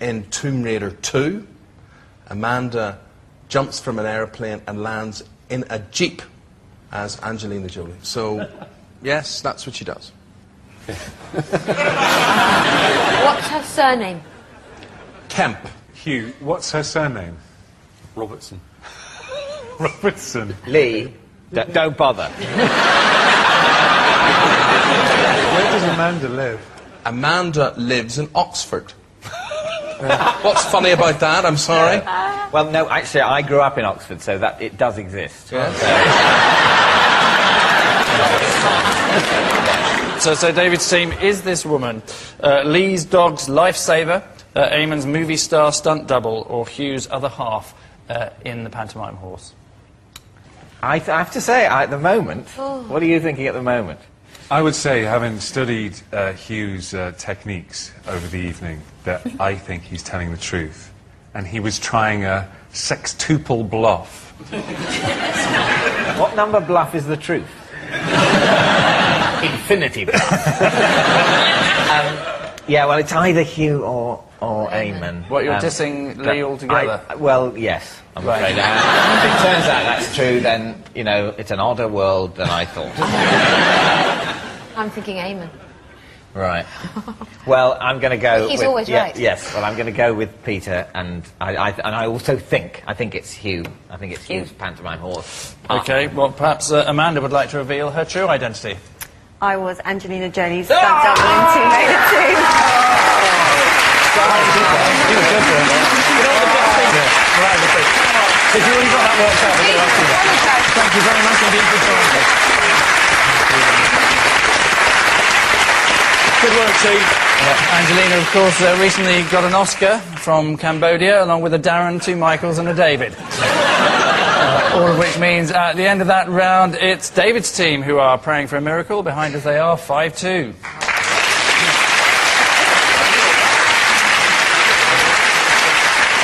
In Tomb Raider 2, Amanda jumps from an airplane and lands in a jeep as Angelina Jolie. So, yes, that's what she does. What's her surname? Kemp. Hugh, what's her surname? Robertson. Robertson. Lee, don't bother. Where does Amanda live? Amanda lives in Oxford. What's funny about that? I'm sorry. Well, no, actually, I grew up in Oxford, so that it does exist. Yeah. So David's team, is this woman Lee's dog's lifesaver, Eamon's movie star stunt double, or Hugh's other half in the pantomime horse? I have to say, at the moment, what are you thinking at the moment? I would say, having studied Hugh's techniques over the evening, that I think he's telling the truth. And he was trying a sextuple bluff. What number bluff is the truth? Infinity bluff. Yeah, well, it's either Hugh or Eamon. What, you're dissing Lee altogether? Well, yes, I'm afraid. If it turns out that's true, then, you know, it's an odder world than I thought. I'm thinking Eamon. Right. Well, I'm going to go. He's always right. Yes. Well, I'm going to go with Peter, and I also think it's Hugh. I think it's Hugh's pantomime horse. Okay. Well, perhaps Amanda would like to reveal her true identity. I was Angelina Jolie's stunt double in Tomb Raider 2. If you already got that worked out, we're going to ask you. Thank you very much indeed for joining us. Good work, team. Angelina, of course, recently got an Oscar from Cambodia, along with a Darren, 2 Michaels and a David. All of which means at the end of that round, it's David's team who are praying for a miracle. Behind us they are 5-2.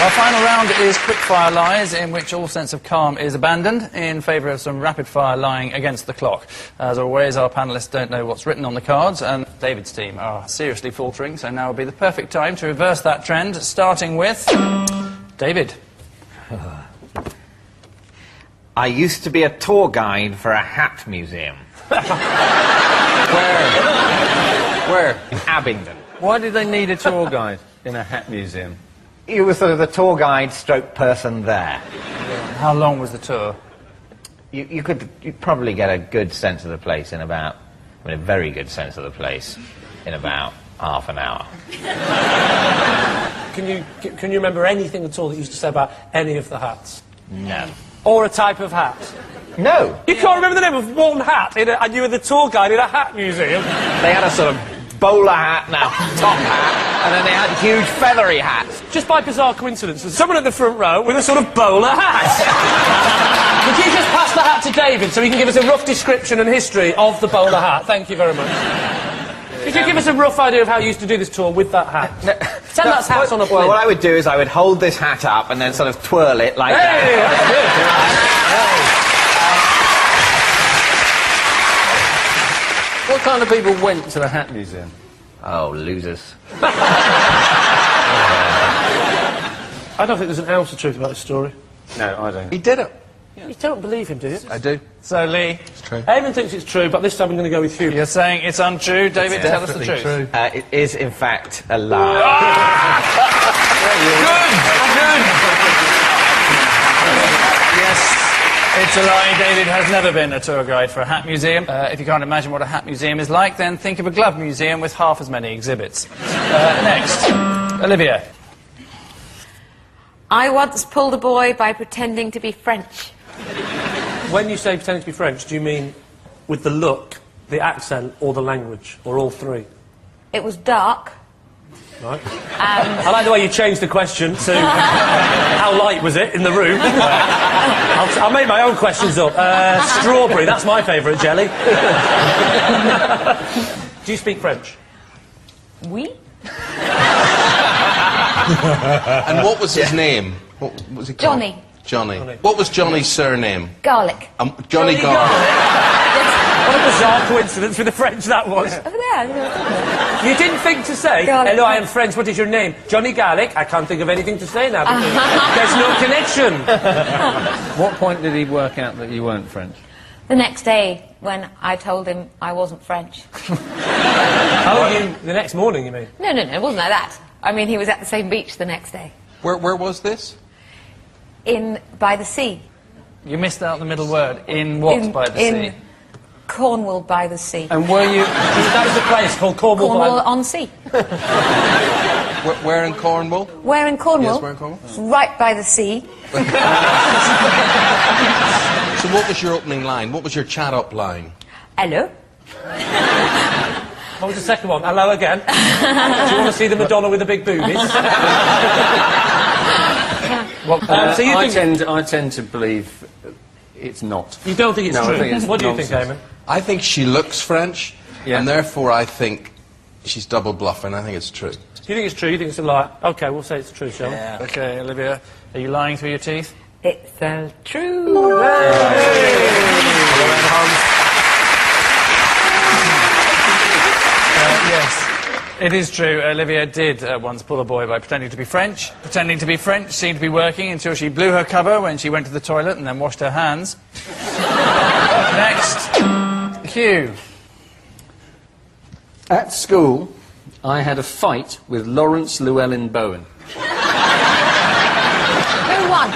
Our final round is quick-fire lies, in which all sense of calm is abandoned in favour of some rapid-fire lying against the clock. As always, our panellists don't know what's written on the cards, and David's team are seriously faltering, so now would be the perfect time to reverse that trend, starting with David. I used to be a tour guide for a hat museum. Where? In Abingdon. Why did they need a tour guide in a hat museum? You were sort of the tour guide stroke person there. How long was the tour? You'd probably get a good sense of the place in about, a very good sense of the place in about half an hour. Can you remember anything at all that you used to say about any of the hats? No. Or a type of hat? No. You can't remember the name of one hat, and you were the tour guide in a hat museum? They had a sort of bowler hat now, top hat, and then they had huge feathery hats. Just by bizarre coincidence, there's someone at the front row with a sort of bowler hat. Could you just pass the hat to David so he can give us a rough description and history of the bowler hat? Thank you very much. Could you give us a rough idea of how you used to do this tour with that hat? No, Pretend that's hats on a plinth. Well, what I would do is I would hold this hat up and then sort of twirl it like that. That's good. What kind of people went to the hat museum? Oh, losers. I don't think there's an ounce of truth about this story. No, I don't. He did it. You don't believe him, do you? I do. So, Lee? It's true. Eamon thinks it's true, but this time I'm going to go with Hugh. You're saying it's untrue. David, tell us the truth. True. It is, in fact, a lie. Good! Yes, it's a lie. David has never been a tour guide for a hat museum. If you can't imagine what a hat museum is like, then think of a glove museum with half as many exhibits. Next, Olivia. I once pulled a boy by pretending to be French. When you say pretending to be French, do you mean with the look, the accent, or the language, or all three? It was dark. Right. And I like the way you changed the question to how light was it in the room? I'll make my own questions up. Strawberry, that's my favourite jelly. Do you speak French? oui? And what was his name? What was he called? Johnny. Johnny. What was Johnny's surname? Garlic. Johnny Garlic. What a bizarre coincidence with the French that was. Over there. You didn't think to say, Garlic. hello, I am French, what is your name? Johnny Garlic. I can't think of anything to say now. There's no connection. What point did he work out that you weren't French? The next day, when I told him I wasn't French. Oh, the next morning, you mean? No, it wasn't like that. I mean, he was at the same beach the next day. Where was this? By the sea. You missed out the middle word. In what by the sea? In Cornwall by the sea. And were you... That is a place called Cornwall. Cornwall on sea. Where in Cornwall? Where in Cornwall? Yes, where in Cornwall? It's right by the sea. So what was your opening line? What was your chat-up line? Hello. What was the second one? Hello again. Do you want to see the Madonna with the big boobies? So you I tend to believe it's not. You don't think it's No, true? I think it's what do you think, nonsense. Eamon? I think she looks French, Yeah. and therefore I think she's double bluffing. I think it's true. Do you think it's true? You think it's a lie? OK, we'll say it's true, shall we? Yeah. OK, Olivia, are you lying through your teeth? It's true. Yes, it is true. Olivia did once pull a boy by pretending to be French. Pretending to be French seemed to be working until she blew her cover when she went to the toilet and then washed her hands. Next, Hugh. At school, I had a fight with Lawrence Llewellyn Bowen. Who won?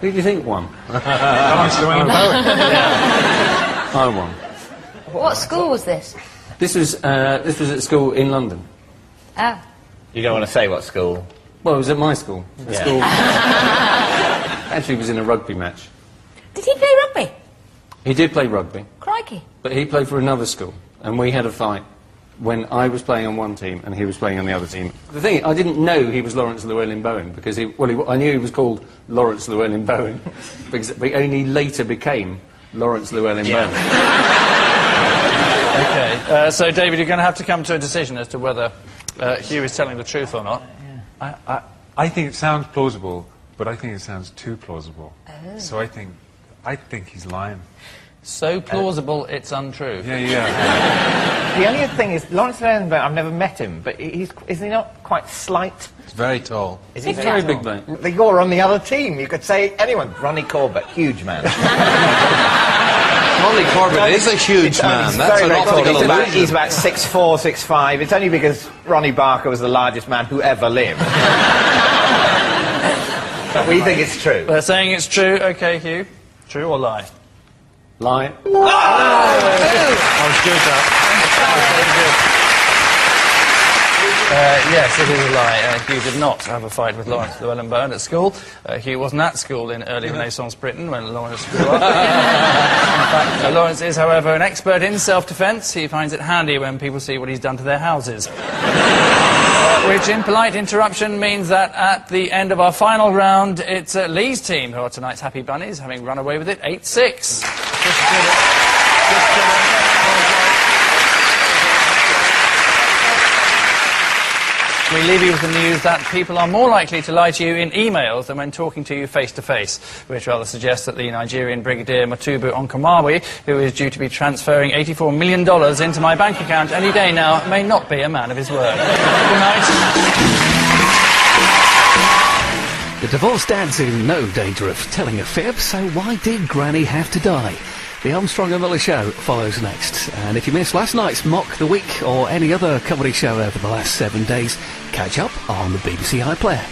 Who do you think won? Lawrence Llewellyn Bowen. I won. What school was this? This was at school in London. Oh. You don't want to say what school? Well, it was at my school. The Yeah. school actually was in a rugby match. Did he play rugby? He did play rugby, Crikey. but he played for another school, and we had a fight when I was playing on one team and he was playing on the other team. The thing, I didn't know he was Lawrence Llewellyn Bowen because I knew he was called Lawrence Llewellyn Bowen because he only later became Lawrence Llewellyn Bowen. OK, so David, you're going to have to come to a decision as to whether Hugh is telling the truth or not. I think it sounds plausible, but I think it sounds too plausible. So I think he's lying. So plausible, it's untrue. Yeah. The only thing is, Lawrence Llewellyn Bowen, I've never met him, but is he not quite slight? It's very tall. Is he He's very big, mate. They go on the other team. You could say anyone. Ronnie Corbett, huge man. Ronnie Corbett is a huge man. That's an optical illusion. He's about 6'4", 6'5". It's only because Ronnie Barker was the largest man who ever lived. But we think it's true. They're saying it's true. OK, Hugh. True or lie? Lie. I was good, that. Yes, it is a lie. Hugh did not have a fight with Lawrence Llewellyn Bowen at school. Hugh wasn't at school in early Renaissance Britain when Lawrence grew up. In fact, Lawrence is, however, an expert in self-defence. He finds it handy when people see what he's done to their houses. Which, in polite interruption, means that at the end of our final round, it's Lee's team who are tonight's Happy Bunnies, having run away with it 8-6. We leave you with the news that people are more likely to lie to you in emails than when talking to you face-to-face, which rather suggests that the Nigerian Brigadier Matubu Onkomawi, who is due to be transferring $84 million into my bank account any day now, may not be a man of his word. Good night. The divorced dad's in no danger of telling a fib, so why did Granny have to die? The Armstrong and Miller Show follows next. And if you missed last night's Mock the Week or any other comedy show over the last 7 days, catch up on the BBC iPlayer.